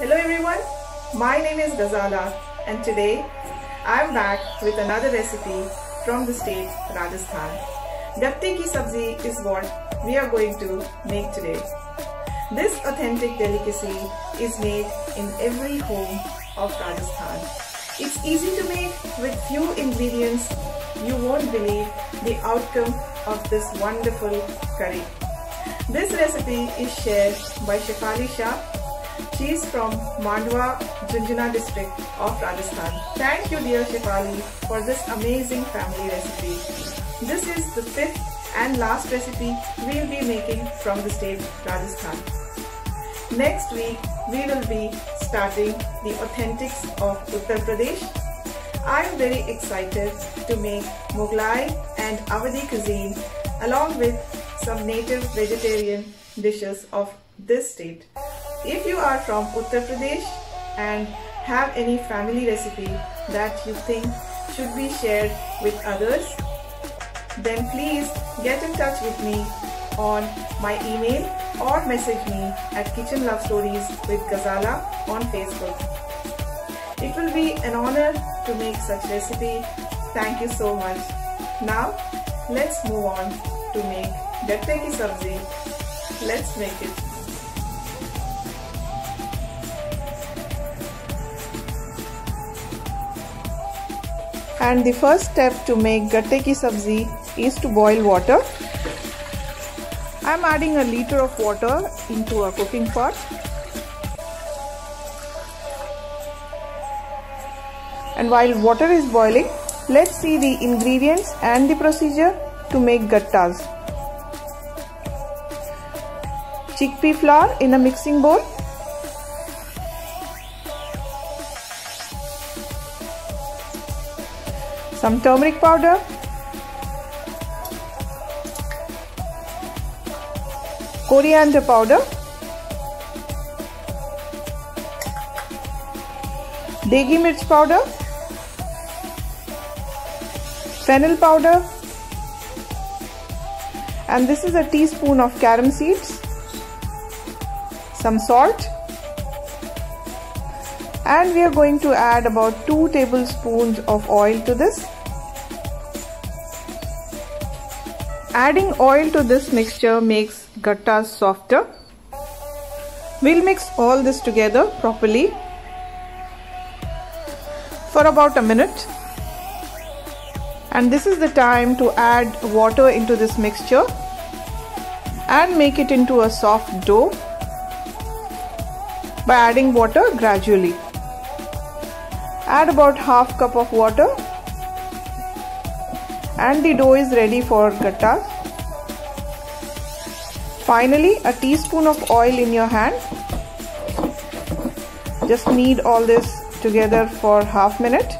Hello everyone, my name is Ghazala and today I am back with another recipe from the state Rajasthan. Gatte ki sabzi is what we are going to make today. This authentic delicacy is made in every home of Rajasthan. It's easy to make with few ingredients. You won't believe the outcome of this wonderful curry. This recipe is shared by Shefali Shah. She is from Mandwa, Junjuna district of Rajasthan. Thank you dear Shefali for this amazing family recipe. This is the fifth and last recipe we will be making from the state Rajasthan. Next week we will be starting the authentics of Uttar Pradesh. I am very excited to make Mughlai and Awadhi cuisine along with some native vegetarian dishes of this state. If you are from Uttar Pradesh and have any family recipe that you think should be shared with others, then please get in touch with me on my email or message me at Kitchen Love Stories with Ghazala on Facebook. It will be an honor to make such recipe. Thank you so much. Now let's move on to make gatte ki sabzi. Let's make it. And the first step to make gatte ki sabzi is to boil water. I am adding a liter of water into a cooking pot. And while water is boiling, let's see the ingredients and the procedure to make gattas. Chickpea flour in a mixing bowl. Some turmeric powder, coriander powder, degi mirch powder, fennel powder, and this is a teaspoon of carom seeds, some salt, and we are going to add about 2 tablespoons of oil to this. Adding oil to this mixture makes gattas softer. We'll mix all this together properly for about a minute. And this is the time to add water into this mixture and make it into a soft dough by adding water gradually. Add about half cup of water and the dough is ready for gattas. Finally, a teaspoon of oil in your hand. Just knead all this together for half minute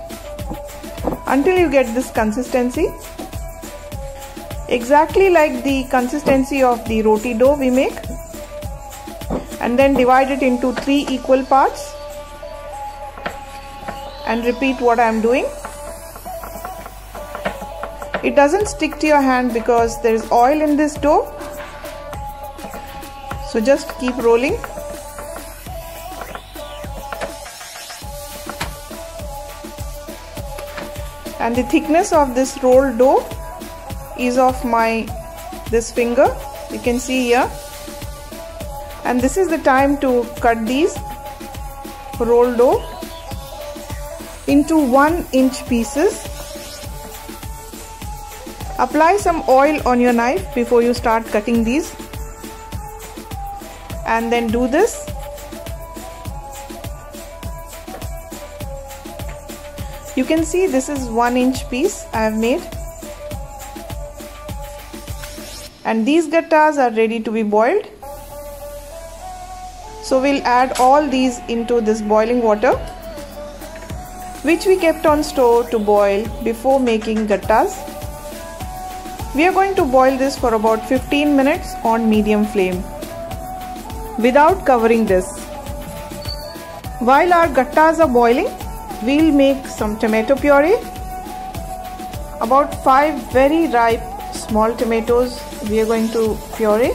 until you get this consistency. Exactly like the consistency of the roti dough we make. And then divide it into 3 equal parts. And repeat what I am doing. It doesn't stick to your hand because there is oil in this dough. So just keep rolling. And the thickness of this rolled dough is of this finger. You can see here. And this is the time to cut these rolled dough into 1-inch pieces. Apply some oil on your knife before you start cutting these. And then do this. You can see this is 1-inch piece I have made. And these gattas are ready to be boiled. So we'll add all these into this boiling water, which we kept on stove to boil before making gattas. We are going to boil this for about 15 minutes on medium flame without covering this. While our gattas are boiling, we'll make some tomato puree. About 5 very ripe small tomatoes we are going to puree.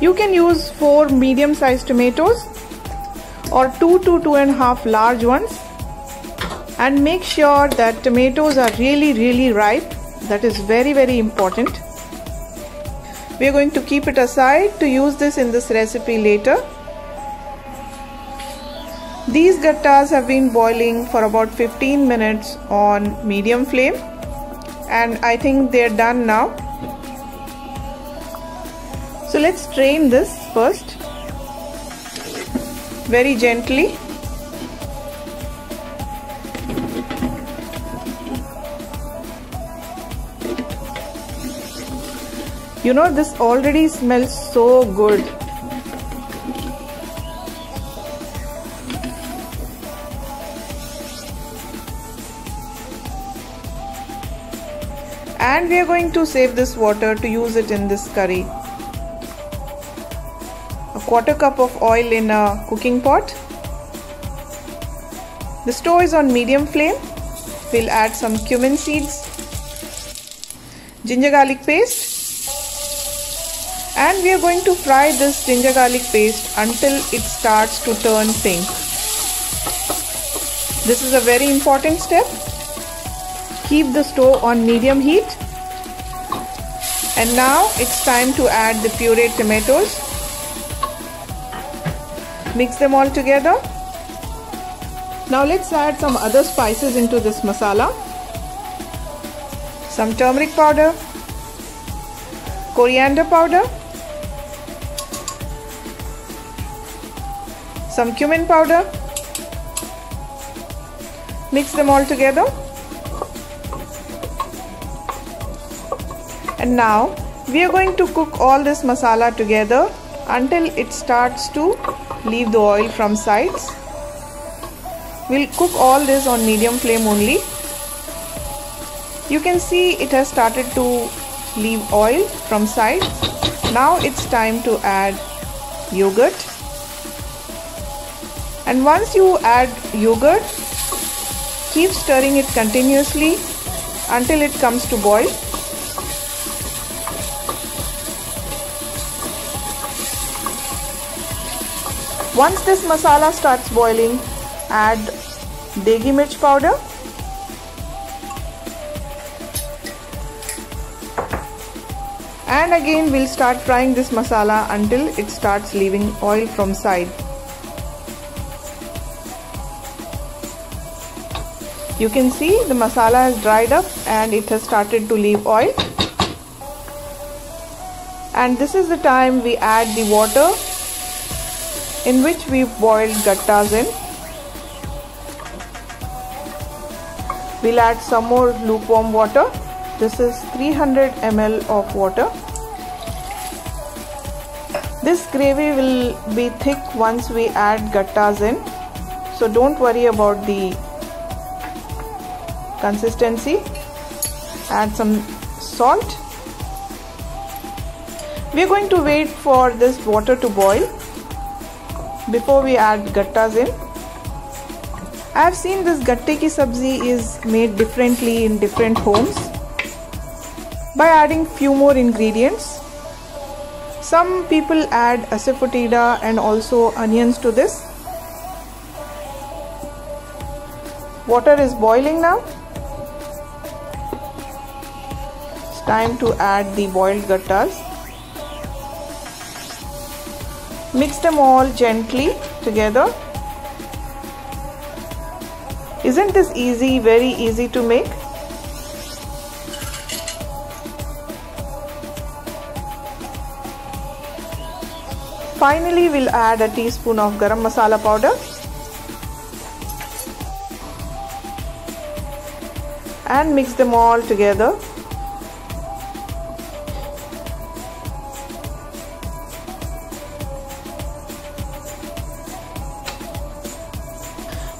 You can use 4 medium-sized tomatoes or 2 to 2.5 large ones, and make sure that tomatoes are really ripe. That is very important. We are going to keep it aside to use this in this recipe later. These gattas have been boiling for about 15 minutes on medium flame, and I think they are done now. So let's strain this first, very gently. You know, this already smells so good. And we are going to save this water to use it in this curry. A 1/4 cup of oil in a cooking pot. The stove is on medium flame. We'll add some cumin seeds, ginger garlic paste, and we are going to fry this ginger garlic paste until it starts to turn pink. This is a very important step. Keep the stove on medium heat. And now it's time to add the pureed tomatoes. Mix them all together. Now let's add some other spices into this masala. Some turmeric powder, coriander powder, some cumin powder. Mix them all together. And now we are going to cook all this masala together until it starts to leave the oil from sides. We'll cook all this on medium flame only. You can see it has started to leave oil from sides. Now it's time to add yogurt. And once you add yogurt, keep stirring it continuously until it comes to boil. Once this masala starts boiling, add degi mirch powder, and again we'll start frying this masala until it starts leaving oil from side. You can see the masala has dried up and it has started to leave oil. And this is the time we add the water in which we boiled gattas in. We'll add some more lukewarm water. This is 300 ml of water. This gravy will be thick once we add gattas in, so don't worry about the consistency. Add some salt. We are going to wait for this water to boil before we add gattas in. I have seen this gatte ki sabzi is made differently in different homes by adding few more ingredients. Some people add asafoetida and also onions to this. Water is boiling now. It's time to add the boiled gattas. Mix them all gently together. Isn't this easy? Very easy to make. Finally, we'll add a teaspoon of garam masala powder and mix them all together.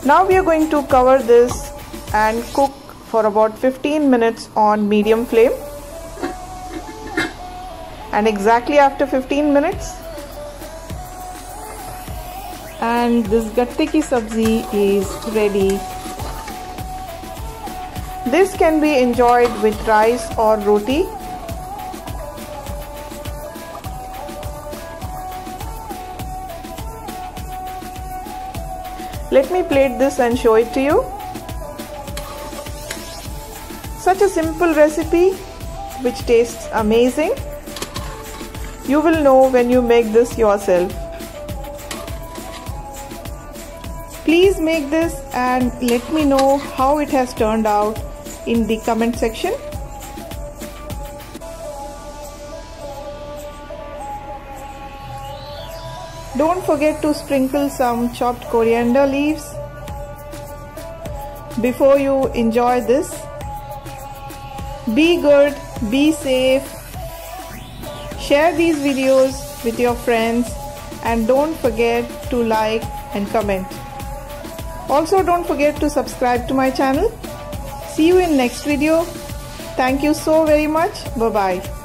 Now we are going to cover this and cook for about 15 minutes on medium flame. And exactly after 15 minutes, and this gatte ki sabzi is ready. This can be enjoyed with rice or roti. Let me plate this and show it to you. Such a simple recipe which tastes amazing. You will know when you make this yourself. Please make this and let me know how it has turned out in the comment section. Don't forget to sprinkle some chopped coriander leaves before you enjoy this. Be good, be safe. Share these videos with your friends and don't forget to like and comment. Also don't forget to subscribe to my channel. See you in next video. Thank you so very much. Bye bye.